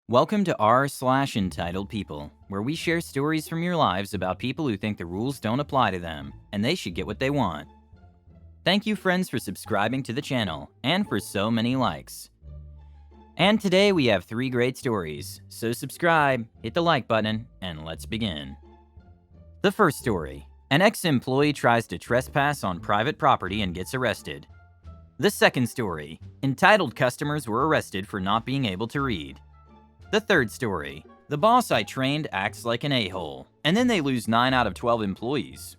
Welcome to r/entitled people, where we share stories from your lives about people who think the rules don't apply to them, and they should get what they want. Thank you, friends, for subscribing to the channel, and for so many likes. And today we have 3 great stories, so subscribe, hit the like button, and let's begin. The first story: an ex-employee tries to trespass on private property and gets arrested. The second story: entitled customers were arrested for not being able to read. The third story: the boss I trained acts like an a-hole, and then they lose 9 out of 12 employees.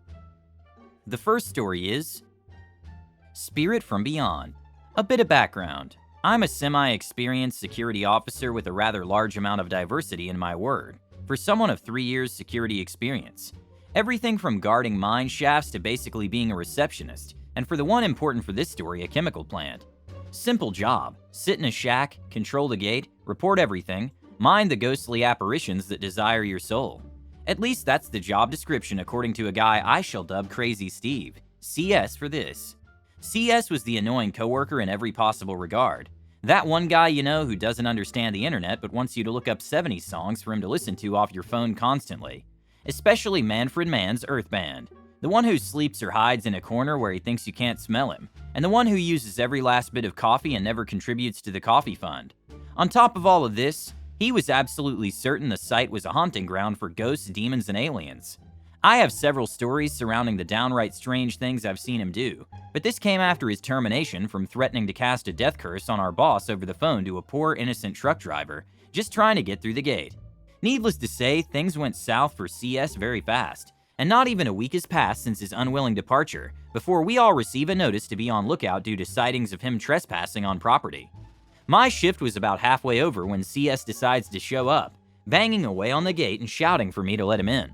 The first story is Spirit from Beyond. A bit of background: I'm a semi-experienced security officer with a rather large amount of diversity in my word, for someone of 3 years security experience. Everything from guarding mine shafts to basically being a receptionist, and for the one important for this story, a chemical plant. Simple job: sit in a shack, control the gate, report everything, mind the ghostly apparitions that desire your soul. At least that's the job description according to a guy I shall dub Crazy Steve, CS for this. CS was the annoying coworker in every possible regard. That one guy you know who doesn't understand the internet but wants you to look up 70s songs for him to listen to off your phone constantly. Especially Manfred Mann's Earth Band. The one who sleeps or hides in a corner where he thinks you can't smell him. And the one who uses every last bit of coffee and never contributes to the coffee fund. On top of all of this, he was absolutely certain the site was a haunting ground for ghosts, demons, and aliens. I have several stories surrounding the downright strange things I've seen him do, but this came after his termination from threatening to cast a death curse on our boss over the phone to a poor innocent truck driver, just trying to get through the gate. Needless to say, things went south for CS very fast, and not even a week has passed since his unwilling departure before we all receive a notice to be on lookout due to sightings of him trespassing on property. My shift was about halfway over when CS decides to show up, banging away on the gate and shouting for me to let him in.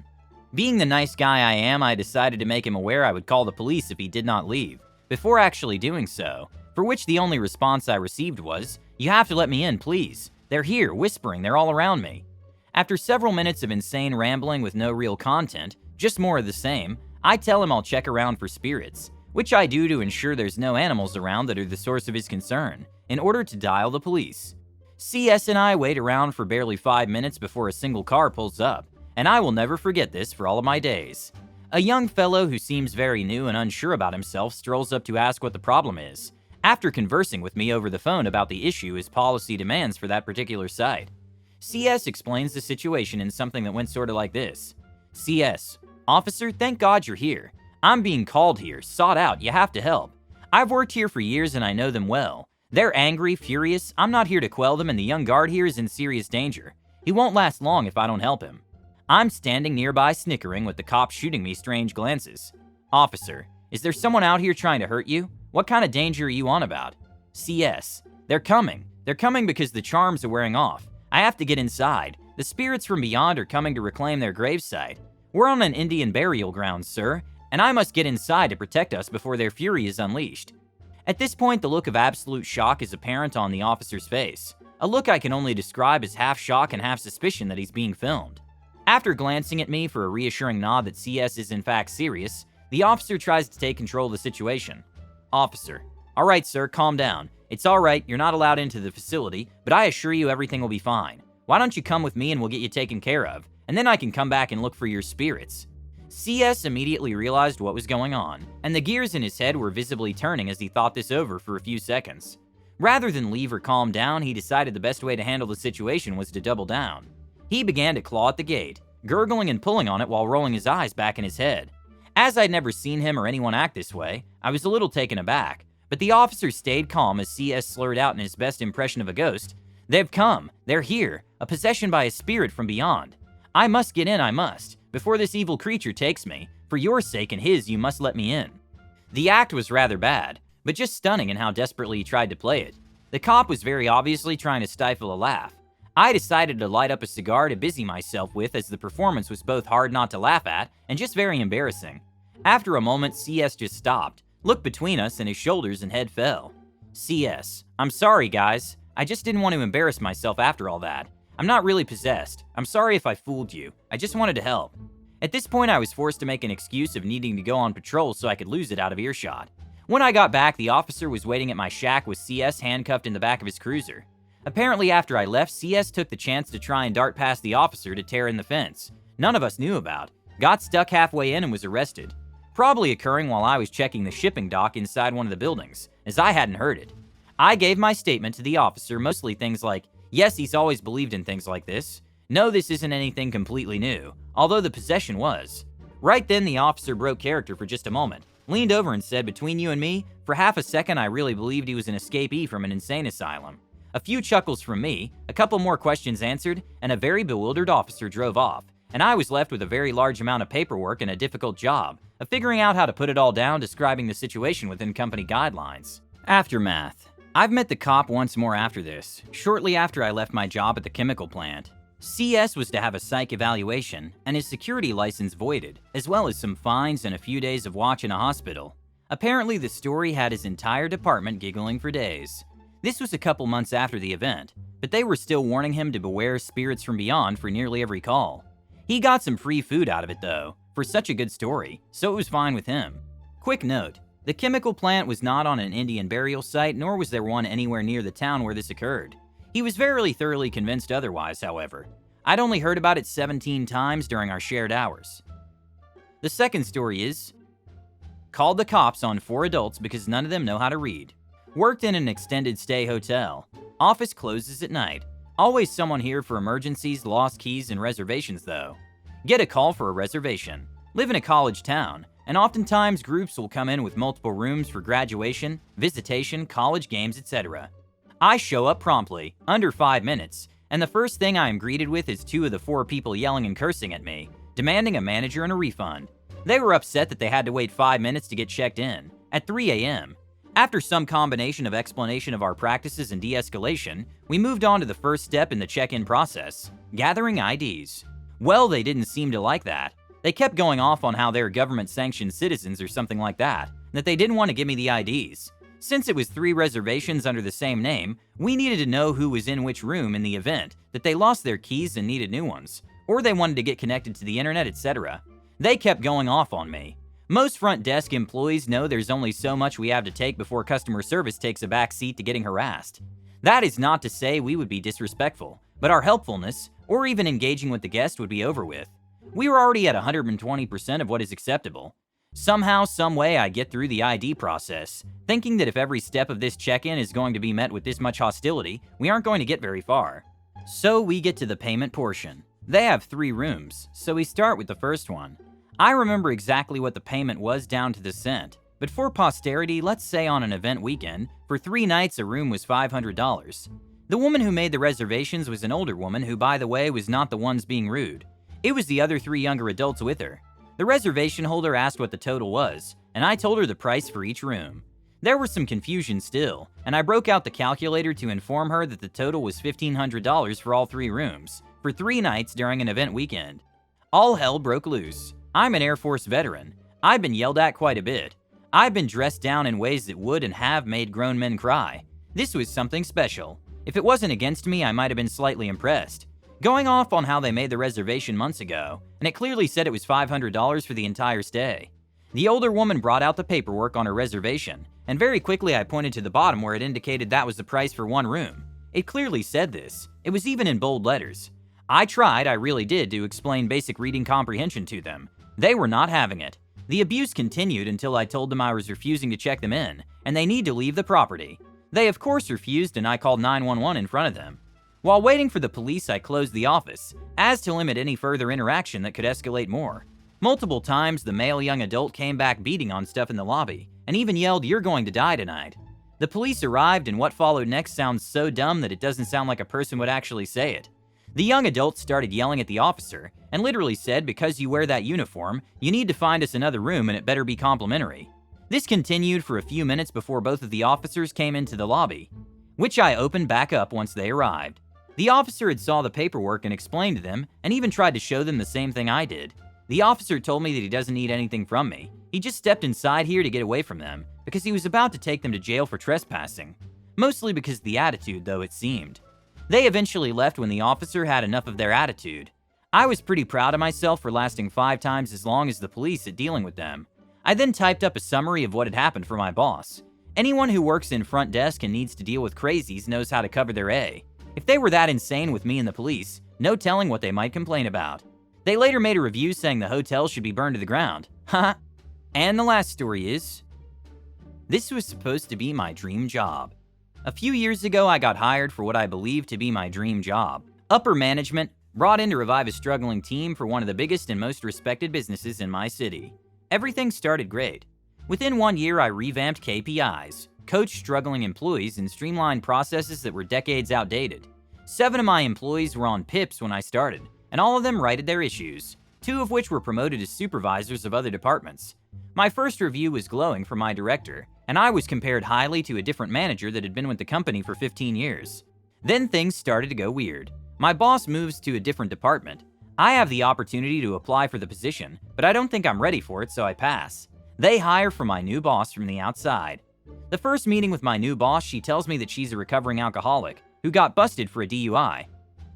Being the nice guy I am, I decided to make him aware I would call the police if he did not leave, before actually doing so, for which the only response I received was, "You have to let me in, please. They're here, whispering, they're all around me." After several minutes of insane rambling with no real content, just more of the same, I tell him I'll check around for spirits, which I do to ensure there's no animals around that are the source of his concern, in order to dial the police. CS and I wait around for barely 5 minutes before a single car pulls up, and I will never forget this for all of my days. A young fellow who seems very new and unsure about himself strolls up to ask what the problem is, after conversing with me over the phone about the issue his policy demands for that particular site. CS explains the situation in something that went sorta like this. CS: "Officer, thank God you're here. I'm being called here, sought out, you have to help. I've worked here for years and I know them well. They're angry, furious, I'm not here to quell them, and the young guard here is in serious danger. He won't last long if I don't help him." I'm standing nearby snickering with the cops shooting me strange glances. "Officer, is there someone out here trying to hurt you? What kind of danger are you on about?" CS: "They're coming. They're coming because the charms are wearing off. I have to get inside. The spirits from beyond are coming to reclaim their gravesite. We're on an Indian burial ground, sir, and I must get inside to protect us before their fury is unleashed." At this point, the look of absolute shock is apparent on the officer's face. A look I can only describe as half shock and half suspicion that he's being filmed. After glancing at me for a reassuring nod that CS is in fact serious, the officer tries to take control of the situation. Officer: "Alright, sir, calm down. It's alright, you're not allowed into the facility, but I assure you everything will be fine. Why don't you come with me and we'll get you taken care of, and then I can come back and look for your spirits." CS immediately realized what was going on, and the gears in his head were visibly turning as he thought this over for a few seconds. Rather than leave or calm down, he decided the best way to handle the situation was to double down. He began to claw at the gate, gurgling and pulling on it while rolling his eyes back in his head. As I'd never seen him or anyone act this way, I was a little taken aback, but the officer stayed calm as CS slurred out in his best impression of a ghost, "They've come, they're here, a possession by a spirit from beyond. I must get in, I must, before this evil creature takes me. For your sake and his, you must let me in." The act was rather bad, but just stunning in how desperately he tried to play it. The cop was very obviously trying to stifle a laugh. I decided to light up a cigar to busy myself with, as the performance was both hard not to laugh at and just very embarrassing. After a moment, CS just stopped, looked between us, and his shoulders and head fell. CS: "I'm sorry, guys. I just didn't want to embarrass myself after all that. I'm not really possessed. I'm sorry if I fooled you. I just wanted to help." At this point, I was forced to make an excuse of needing to go on patrol so I could lose it out of earshot. When I got back, the officer was waiting at my shack with CS handcuffed in the back of his cruiser. Apparently after I left, CS took the chance to try and dart past the officer to tear in the fence none of us knew about, got stuck halfway in and was arrested. Probably occurring while I was checking the shipping dock inside one of the buildings, as I hadn't heard it. I gave my statement to the officer, mostly things like, yes, he's always believed in things like this. No, this isn't anything completely new, although the possession was. Right then, the officer broke character for just a moment, leaned over and said, between you and me, for half a second I really believed he was an escapee from an insane asylum. A few chuckles from me, a couple more questions answered, and a very bewildered officer drove off, and I was left with a very large amount of paperwork and a difficult job of figuring out how to put it all down, describing the situation within company guidelines. Aftermath. I've met the cop once more after this, shortly after I left my job at the chemical plant. CS was to have a psych evaluation and his security license voided, as well as some fines and a few days of watch in a hospital. Apparently the story had his entire department giggling for days. This was a couple months after the event, but they were still warning him to beware spirits from beyond for nearly every call. He got some free food out of it though, for such a good story, so it was fine with him. Quick note, the chemical plant was not on an Indian burial site, nor was there one anywhere near the town where this occurred. He was very thoroughly convinced otherwise, however. I'd only heard about it 17 times during our shared hours. The second story is, called the cops on 4 adults because none of them know how to read. Worked in an extended stay hotel. Office closes at night. Always someone here for emergencies, lost keys, and reservations though. Get a call for a reservation. Live in a college town, and oftentimes groups will come in with multiple rooms for graduation, visitation, college games, etc. I show up promptly, under 5 minutes, and the first thing I am greeted with is 2 of the 4 people yelling and cursing at me, demanding a manager and a refund. They were upset that they had to wait 5 minutes to get checked in, at 3 a.m. After some combination of explanation of our practices and de-escalation, we moved on to the first step in the check-in process, gathering IDs. Well, they didn't seem to like that. They kept going off on how they're government-sanctioned citizens or something like that, and that they didn't want to give me the IDs. Since it was 3 reservations under the same name, we needed to know who was in which room in the event that they lost their keys and needed new ones, or they wanted to get connected to the internet, etc. They kept going off on me. Most front desk employees know there's only so much we have to take before customer service takes a back seat to getting harassed. That is not to say we would be disrespectful, but our helpfulness, or even engaging with the guest, would be over with. We were already at 120% of what is acceptable. Somehow, some way I get through the ID process, thinking that if every step of this check-in is going to be met with this much hostility, we aren't going to get very far. So we get to the payment portion. They have 3 rooms, so we start with the first one. I remember exactly what the payment was down to the cent, but for posterity, let's say on an event weekend, for 3 nights a room was $500. The woman who made the reservations was an older woman who, by the way, was not the ones being rude. It was the other 3 younger adults with her. The reservation holder asked what the total was, and I told her the price for each room. There was some confusion still, and I broke out the calculator to inform her that the total was $1,500 for all 3 rooms, for 3 nights during an event weekend. All hell broke loose. I'm an Air Force veteran. I've been yelled at quite a bit. I've been dressed down in ways that would and have made grown men cry. This was something special. If it wasn't against me, I might have been slightly impressed. Going off on how they made the reservation months ago, and it clearly said it was $500 for the entire stay. The older woman brought out the paperwork on her reservation, and very quickly I pointed to the bottom where it indicated that was the price for 1 room. It clearly said this. It was even in bold letters. I really did, to explain basic reading comprehension to them. They were not having it. The abuse continued until I told them I was refusing to check them in, and they need to leave the property. They of course refused, and I called 911 in front of them. While waiting for the police, I closed the office, as to limit any further interaction that could escalate more. Multiple times, the male young adult came back beating on stuff in the lobby, and even yelled, "You're going to die tonight." The police arrived, and what followed next sounds so dumb that it doesn't sound like a person would actually say it. The young adult started yelling at the officer, and literally said, "Because you wear that uniform, you need to find us another room and it better be complimentary." This continued for a few minutes before both of the officers came into the lobby, which I opened back up once they arrived. The officer had saw the paperwork and explained to them, and even tried to show them the same thing I did. The officer told me that he doesn't need anything from me. He just stepped inside here to get away from them, because he was about to take them to jail for trespassing. Mostly because of the attitude, though, it seemed. They eventually left when the officer had enough of their attitude. I was pretty proud of myself for lasting 5 times as long as the police at dealing with them. I then typed up a summary of what had happened for my boss. Anyone who works in front desk and needs to deal with crazies knows how to cover their A. If they were that insane with me and the police, no telling what they might complain about. They later made a review saying the hotel should be burned to the ground. Haha. And the last story is, this was supposed to be my dream job. A few years ago, I got hired for what I believed to be my dream job. Upper management, brought in to revive a struggling team for one of the biggest and most respected businesses in my city. Everything started great. Within 1 year, I revamped KPIs, coached struggling employees, and streamlined processes that were decades outdated. 7 of my employees were on PIPs when I started, and all of them righted their issues, 2 of which were promoted as supervisors of other departments. My first review was glowing from my director, and I was compared highly to a different manager that had been with the company for 15 years. Then things started to go weird. My boss moves to a different department. I have the opportunity to apply for the position, but I don't think I'm ready for it, so I pass. They hire for my new boss from the outside. The first meeting with my new boss, she tells me that she's a recovering alcoholic who got busted for a DUI.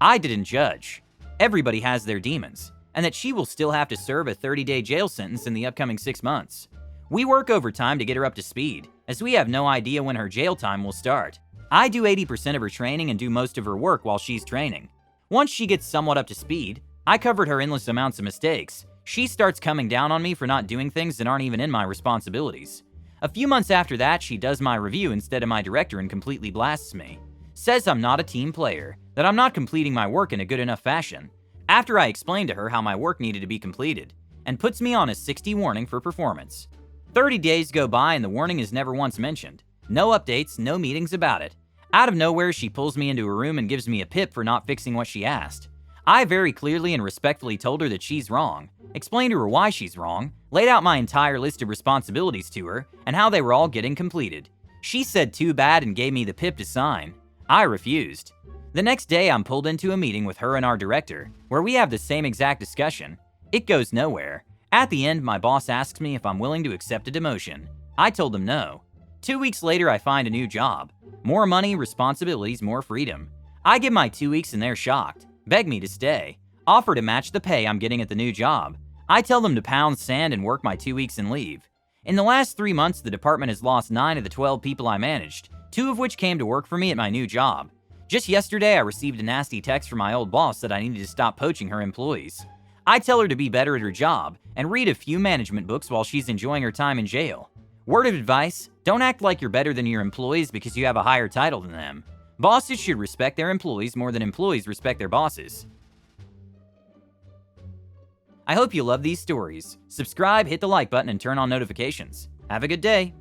I didn't judge. Everybody has their demons, and that she will still have to serve a 30-day jail sentence in the upcoming 6 months. We work overtime to get her up to speed, as we have no idea when her jail time will start. I do 80% of her training and do most of her work while she's training. Once she gets somewhat up to speed, I covered her endless amounts of mistakes. She starts coming down on me for not doing things that aren't even in my responsibilities. A few months after that, she does my review instead of my director and completely blasts me. Says I'm not a team player, that I'm not completing my work in a good enough fashion, after I explained to her how my work needed to be completed, and puts me on a 60 warning for performance. 30 days go by and the warning is never once mentioned. No updates, no meetings about it. Out of nowhere, she pulls me into a room and gives me a pip for not fixing what she asked. I very clearly and respectfully told her that she's wrong, explained to her why she's wrong, laid out my entire list of responsibilities to her, and how they were all getting completed. She said too bad and gave me the pip to sign. I refused. The next day, I'm pulled into a meeting with her and our director, where we have the same exact discussion. It goes nowhere. At the end, my boss asks me if I'm willing to accept a demotion. I told him no. 2 weeks later, I find a new job. More money, responsibilities, more freedom. I give my 2 weeks and they're shocked. Beg me to stay. Offer to match the pay I'm getting at the new job. I tell them to pound sand and work my 2 weeks and leave. In the last 3 months, the department has lost 9 of the 12 people I managed, 2 of which came to work for me at my new job. Just yesterday, I received a nasty text from my old boss that I needed to stop poaching her employees. I tell her to be better at her job and read a few management books while she's enjoying her time in jail. Word of advice, don't act like you're better than your employees because you have a higher title than them. Bosses should respect their employees more than employees respect their bosses. I hope you love these stories. Subscribe, hit the like button, and turn on notifications. Have a good day.